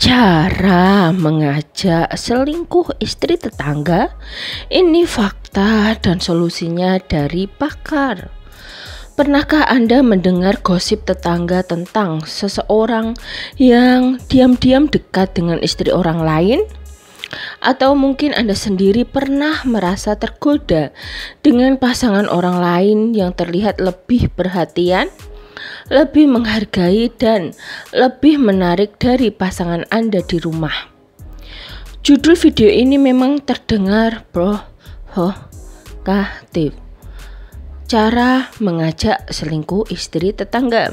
Cara mengajak selingkuh istri tetangga, ini fakta dan solusinya dari pakar. Pernahkah Anda mendengar gosip tetangga tentang seseorang yang diam-diam dekat dengan istri orang lain? Atau mungkin Anda sendiri pernah merasa tergoda dengan pasangan orang lain yang terlihat lebih perhatian, lebih menghargai dan lebih menarik dari pasangan Anda di rumah. Judul video ini memang terdengar provokatif. Cara mengajak selingkuh istri tetangga.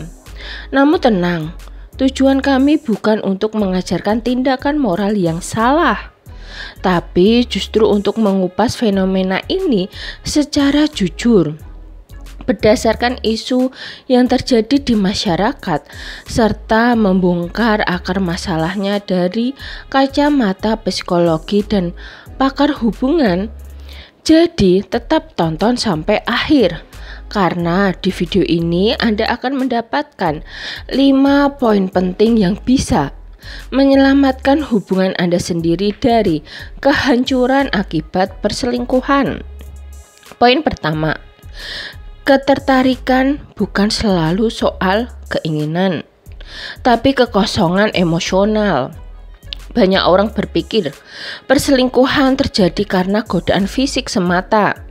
Namun tenang, tujuan kami bukan untuk mengajarkan tindakan moral yang salah, tapi justru untuk mengupas fenomena ini secara jujur berdasarkan isu yang terjadi di masyarakat, serta membongkar akar masalahnya dari kacamata psikologi dan pakar hubungan. Jadi tetap tonton sampai akhir, karena di video ini Anda akan mendapatkan 5 poin penting yang bisa menyelamatkan hubungan Anda sendiri dari kehancuran akibat perselingkuhan. Poin pertama, ketertarikan bukan selalu soal keinginan, tapi kekosongan emosional. Banyak orang berpikir perselingkuhan terjadi karena godaan fisik semata.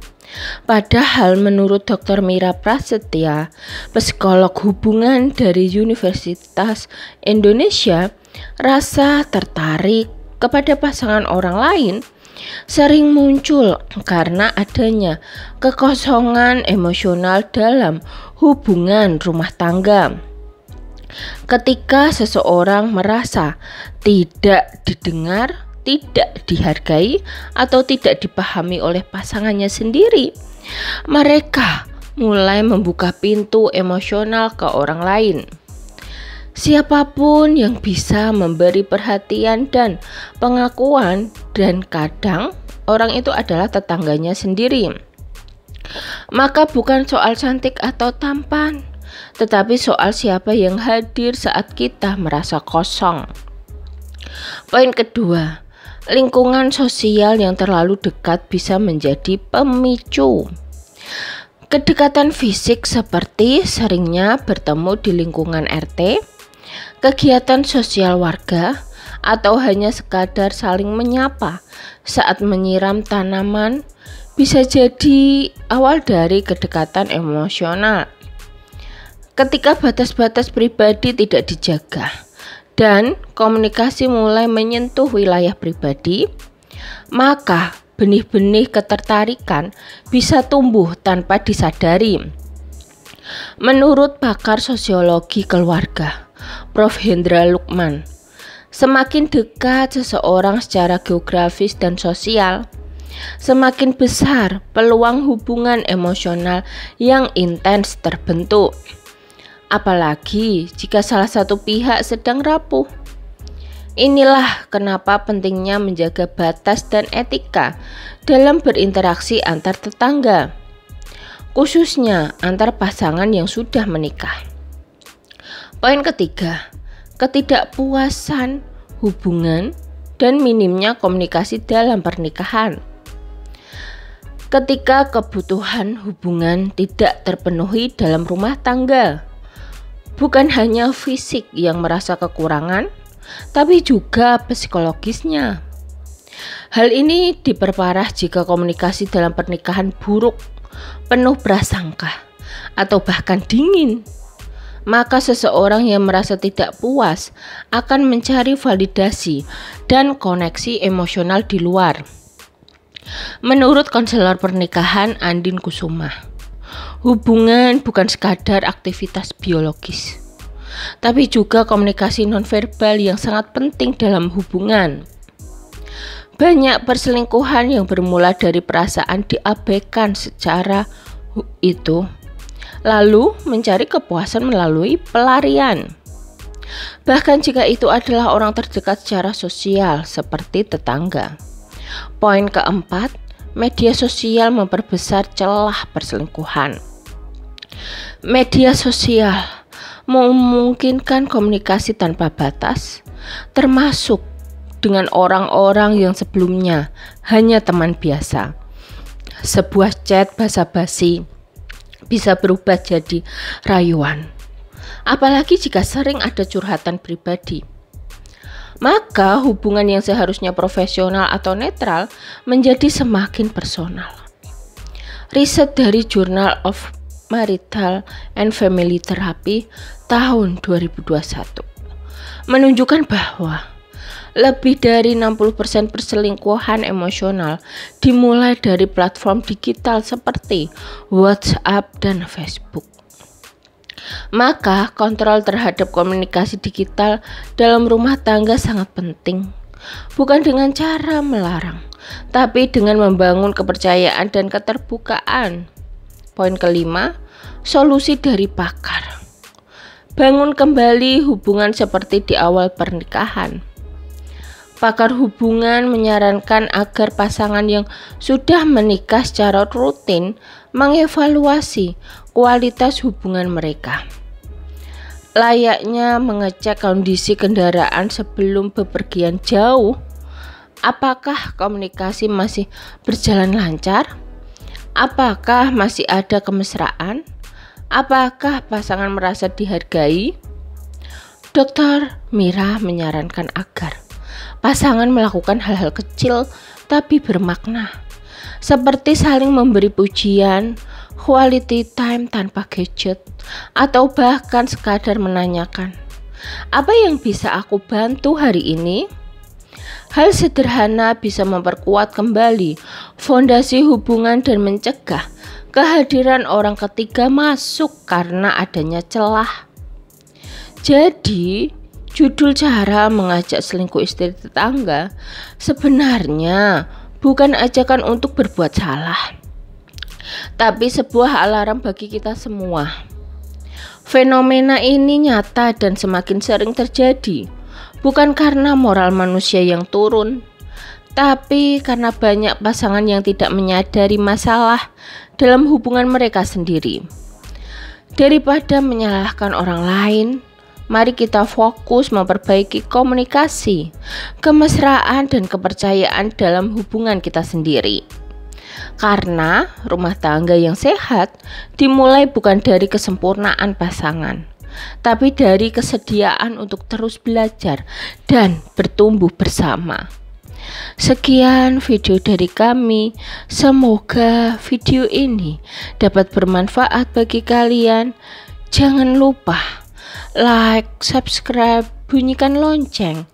Padahal menurut Dr. Mira Prasetya, psikolog hubungan dari Universitas Indonesia, rasa tertarik kepada pasangan orang lain sering muncul karena adanya kekosongan emosional dalam hubungan rumah tangga. Ketika seseorang merasa tidak didengar, tidak dihargai, atau tidak dipahami oleh pasangannya sendiri, mereka mulai membuka pintu emosional ke orang lain. Siapapun yang bisa memberi perhatian dan pengakuan, dan kadang orang itu adalah tetangganya sendiri. Maka bukan soal cantik atau tampan, tetapi soal siapa yang hadir saat kita merasa kosong. Poin kedua, lingkungan sosial yang terlalu dekat bisa menjadi pemicu. Kedekatan fisik seperti seringnya bertemu di lingkungan RT, kegiatan sosial warga, atau hanya sekadar saling menyapa saat menyiram tanaman bisa jadi awal dari kedekatan emosional. Ketika batas-batas pribadi tidak dijaga dan komunikasi mulai menyentuh wilayah pribadi, maka benih-benih ketertarikan bisa tumbuh tanpa disadari. Menurut pakar sosiologi keluarga, Prof. Hendra Lukman, semakin dekat seseorang secara geografis dan sosial, semakin besar peluang hubungan emosional yang intens terbentuk. Apalagi jika salah satu pihak sedang rapuh. Inilah kenapa pentingnya menjaga batas dan etika dalam berinteraksi antar tetangga, khususnya antar pasangan yang sudah menikah. Poin ketiga, ketidakpuasan hubungan dan minimnya komunikasi dalam pernikahan. Ketika kebutuhan hubungan tidak terpenuhi dalam rumah tangga, bukan hanya fisik yang merasa kekurangan, tapi juga psikologisnya. Hal ini diperparah jika komunikasi dalam pernikahan buruk, penuh prasangka, atau bahkan dingin. Maka seseorang yang merasa tidak puas akan mencari validasi dan koneksi emosional di luar. Menurut konselor pernikahan Andin Kusuma, hubungan bukan sekadar aktivitas biologis, tapi juga komunikasi nonverbal yang sangat penting dalam hubungan. Banyak perselingkuhan yang bermula dari perasaan diabaikan secara itu, lalu mencari kepuasan melalui pelarian. Bahkan jika itu adalah orang terdekat secara sosial seperti tetangga. Poin keempat, media sosial memperbesar celah perselingkuhan. Media sosial memungkinkan komunikasi tanpa batas, termasuk dengan orang-orang yang sebelumnya hanya teman biasa. Sebuah chat basa-basi bisa berubah jadi rayuan, apalagi jika sering ada curhatan pribadi. Maka hubungan yang seharusnya profesional atau netral menjadi semakin personal. Riset dari Journal of Marital and Family Therapy tahun 2021 menunjukkan bahwa lebih dari 60% perselingkuhan emosional dimulai dari platform digital seperti WhatsApp dan Facebook. Maka kontrol terhadap komunikasi digital dalam rumah tangga sangat penting. Bukan dengan cara melarang, tapi dengan membangun kepercayaan dan keterbukaan. Poin kelima, solusi dari pakar. Bangun kembali hubungan seperti di awal pernikahan. Pakar hubungan menyarankan agar pasangan yang sudah menikah secara rutin mengevaluasi kualitas hubungan mereka. Layaknya mengecek kondisi kendaraan sebelum bepergian jauh. Apakah komunikasi masih berjalan lancar? Apakah masih ada kemesraan? Apakah pasangan merasa dihargai? Dr. Mira menyarankan agar pasangan melakukan hal-hal kecil tapi bermakna, seperti saling memberi pujian, quality time tanpa gadget, atau bahkan sekadar menanyakan, "Apa yang bisa aku bantu hari ini?" Hal sederhana bisa memperkuat kembali fondasi hubungan dan mencegah kehadiran orang ketiga masuk karena adanya celah. Jadi, judul cara mengajak selingkuh istri tetangga sebenarnya bukan ajakan untuk berbuat salah, tapi sebuah alarm bagi kita semua. Fenomena ini nyata dan semakin sering terjadi, bukan karena moral manusia yang turun, tapi karena banyak pasangan yang tidak menyadari masalah dalam hubungan mereka sendiri. Daripada menyalahkan orang lain, mari kita fokus memperbaiki komunikasi, kemesraan, dan kepercayaan dalam hubungan kita sendiri. Karena rumah tangga yang sehat dimulai bukan dari kesempurnaan pasangan, tapi dari kesediaan untuk terus belajar dan bertumbuh bersama. Sekian video dari kami. Semoga video ini dapat bermanfaat bagi kalian. Jangan lupa like, subscribe, bunyikan lonceng,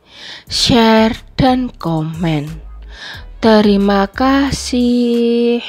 share, dan komen. Terima kasih.